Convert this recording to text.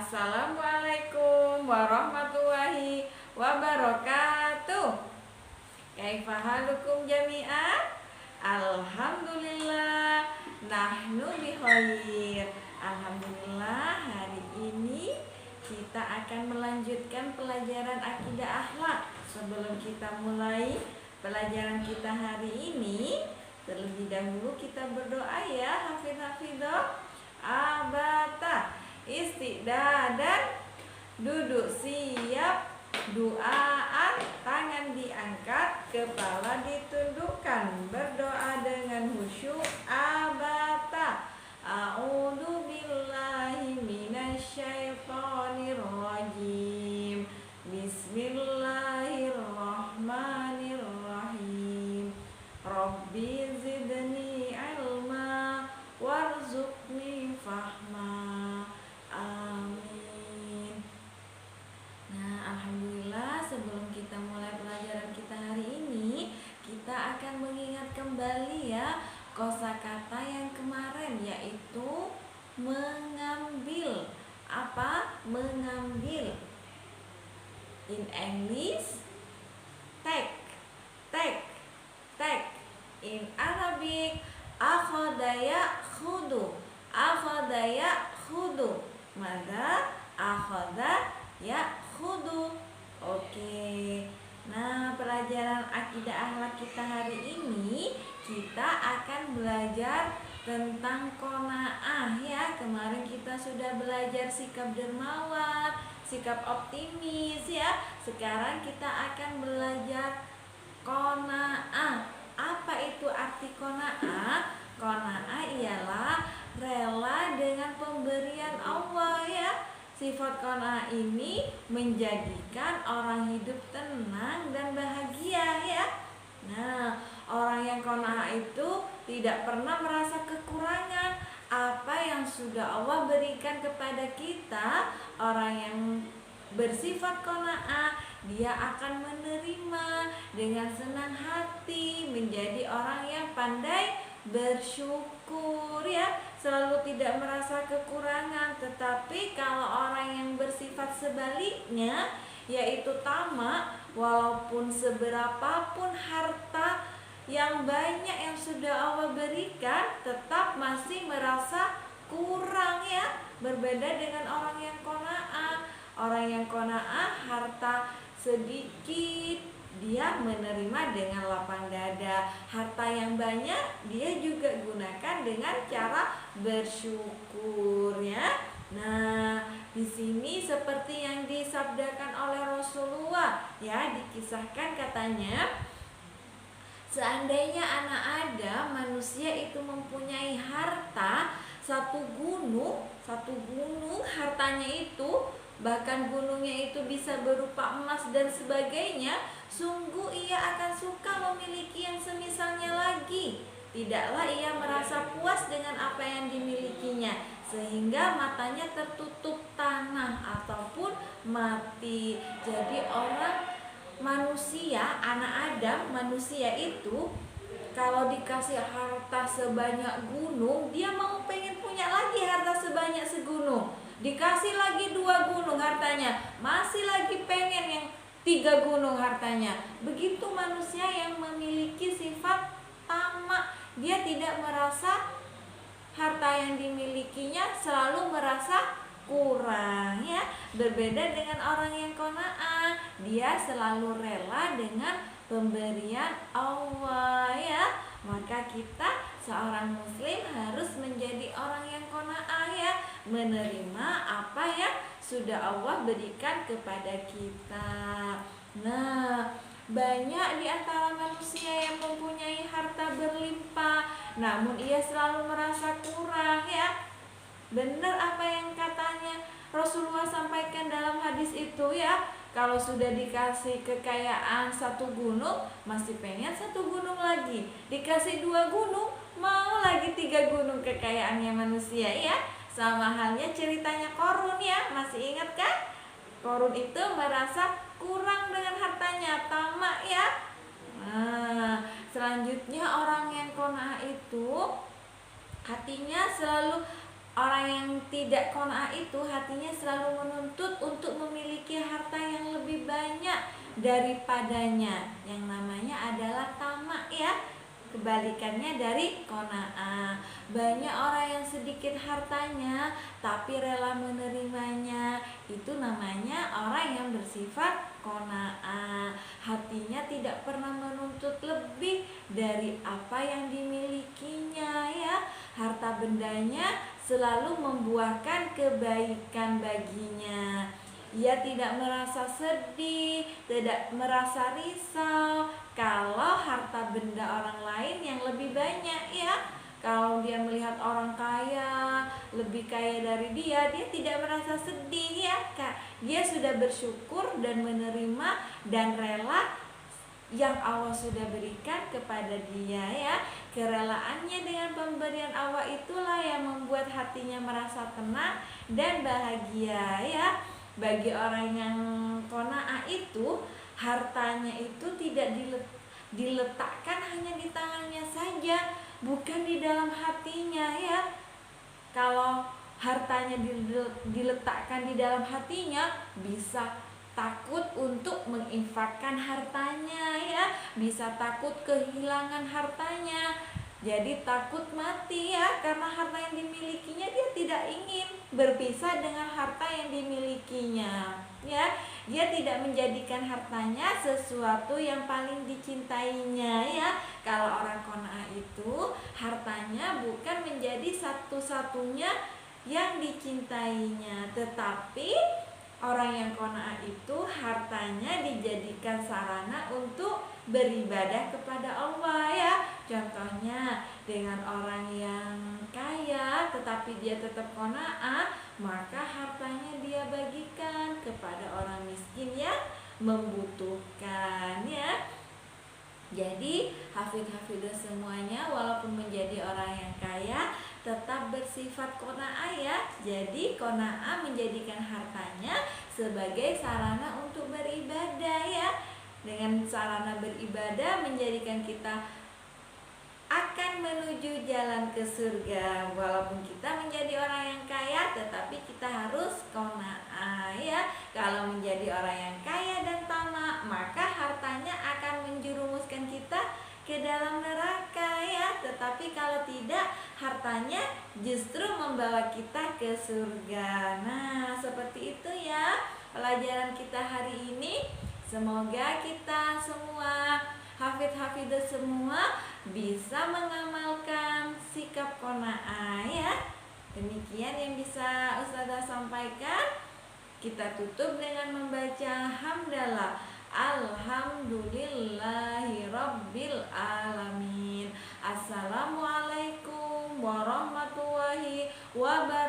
Assalamualaikum warahmatullahi wabarakatuh. Kaifa halukum jami'an? Alhamdulillah, nahnu bikhair. Alhamdulillah, hari ini kita akan melanjutkan pelajaran akidah akhlak. Sebelum kita mulai pelajaran kita hari ini, terlebih dahulu kita berdoa ya, hafidh-hafidhah. Abata istidadan, duduk siap, duaan, tangan diangkat, kepala ditundukkan, berdoa dengan khusyuk. Abata a'udzu billahi minasyaitonir rajim, bismillahirrahmanirrahim, rabbi zidni ilma warzuqni fahma, amin. Nah, alhamdulillah, sebelum kita mulai pelajaran kita hari ini, kita akan mengingat kembali ya kosakata yang kemarin, yaitu mengambil. Apa? Mengambil. In English, take, take, take. In Arabic, akhadha ya'khudhu, akhadha ya'khudhu. Maka akhadha ya'khudhu. Oke. Nah, pelajaran akidah akhlak kita hari ini kita akan belajar tentang qanaah ya. Kemarin kita sudah belajar sikap dermawan, sikap optimis ya. Sekarang kita akan belajar qanaah. Apa itu arti qanaah? Qanaah ialah rela dengan pemberian Allah ya. Sifat qanaah ini menjadikan orang hidup tenang dan bahagia ya. Nah, orang yang qanaah itu tidak pernah merasa kekurangan. Apa yang sudah Allah berikan kepada kita, orang yang bersifat qanaah, dia akan menerima dengan senang hati, menjadi orang yang pandai bersyukur ya, selalu tidak merasa kekurangan. Tetapi kalau orang yang bersifat sebaliknya, yaitu tamak, walaupun seberapapun harta yang banyak yang sudah Allah berikan, tetap masih merasa kurang ya. Berbeda dengan orang yang qanaah. Orang yang qanaah harta sedikit, dia menerima dengan lapang dada. Harta yang banyak dia juga gunakan dengan cara bersyukur ya. Nah, di sini seperti yang disabdakan oleh Rasulullah ya, dikisahkan katanya, seandainya anak Adam, manusia itu mempunyai harta satu gunung hartanya itu, bahkan gunungnya itu bisa berupa emas dan sebagainya, sungguh ia akan suka memiliki yang semisalnya lagi. Tidaklah ia merasa puas dengan apa yang dimilikinya, sehingga matanya tertutup tanah ataupun mati. Jadi anak Adam, manusia itu kalau dikasih harta sebanyak gunung, dia pengen punya lagi harta sebanyak segunung. Dikasih lagi 2 gunung hartanya, masih lagi pengen yang 3 gunung hartanya. Begitu manusia yang memiliki sifat tamak, dia tidak merasa harta yang dimilikinya, selalu merasa kurang ya. Berbeda dengan orang yang qanaah, dia selalu rela dengan pemberian Allah ya. Maka kita seorang muslim harus menjadi orang yang qanaah ya, menerima apa yang sudah Allah berikan kepada kita. Nah, banyak di antara manusia yang mempunyai harta berlimpah, namun ia selalu merasa kurang ya. Benar apa yang katanya Rasulullah sampaikan dalam hadis itu ya. Kalau sudah dikasih kekayaan 1 gunung, masih pengen 1 gunung lagi. Dikasih 2 gunung, mau lagi 3 gunung kekayaannya manusia ya. Sama halnya ceritanya Qarun ya, masih ingat kan? Qarun itu merasa kurang dengan hartanya, tamak ya. Nah, selanjutnya orang yang qanaah itu hatinya selalu Orang yang tidak qanaah itu hatinya selalu menuntut untuk memiliki harta yang lebih banyak daripadanya. Yang namanya adalah tamak ya. Kebalikannya dari qanaah. Banyak orang yang sedikit hartanya tapi rela menerimanya. Itu namanya orang yang bersifat qanaah. Hatinya tidak pernah menuntut lebih dari apa yang dimilikinya ya. Harta bendanya selalu membuahkan kebaikan baginya. Ia tidak merasa sedih, tidak merasa risau kalau harta benda orang lain yang lebih banyak ya. Kalau dia melihat orang kaya, lebih kaya dari dia tidak merasa sedih ya, Kak. Dia sudah bersyukur dan menerima dan rela yang Allah sudah berikan kepada dia ya. Kerelaannya dengan pemberian Allah itulah yang membuat hatinya merasa tenang dan bahagia ya. Bagi orang yang qanaah itu, hartanya itu tidak diletakkan hanya di tangannya saja, bukan di dalam hatinya ya. Kalau hartanya diletakkan di dalam hatinya, bisa takut untuk menginfakkan hartanya ya, bisa takut kehilangan hartanya, jadi takut mati ya, karena harta yang dimilikinya dia tidak ingin berpisah dengan harta yang dimilikinya ya. Dia tidak menjadikan hartanya sesuatu yang paling dicintainya ya. Kalau orang qanaah itu, hartanya bukan menjadi satu-satunya yang dicintainya, tetapi orang yang qanaah itu hartanya dijadikan sarana untuk beribadah kepada Allah ya. Contohnya dengan orang yang kaya tetapi dia tetap qanaah, maka hartanya dia bagikan kepada orang miskin yang membutuhkan ya. Jadi hafid-hafidah semuanya, walaupun menjadi orang yang kaya tetap bersifat qanaah ya. Jadi qanaah menjadikan hartanya sebagai sarana untuk beribadah ya. Dengan sarana beribadah menjadikan kita akan menuju jalan ke surga. Walaupun kita menjadi orang yang kaya, tetapi kita harus qanaah ya. Kalau menjadi orang yang kaya dan tamak, maka hartanya akan menjerumuskan kita ke dalam neraka ya. Tetapi kalau tidak, hartanya justru membawa kita ke surga. Nah, seperti itu ya pelajaran kita hari ini. Semoga kita semua, hafid-hafidah semua, bisa mengamalkan sikap qanaah ya. Demikian yang bisa Ustazah sampaikan. Kita tutup dengan membaca hamdalah. Alhamdulillahirabbil alamin. Assalamualaikum warahmatullahi wabarakatuh.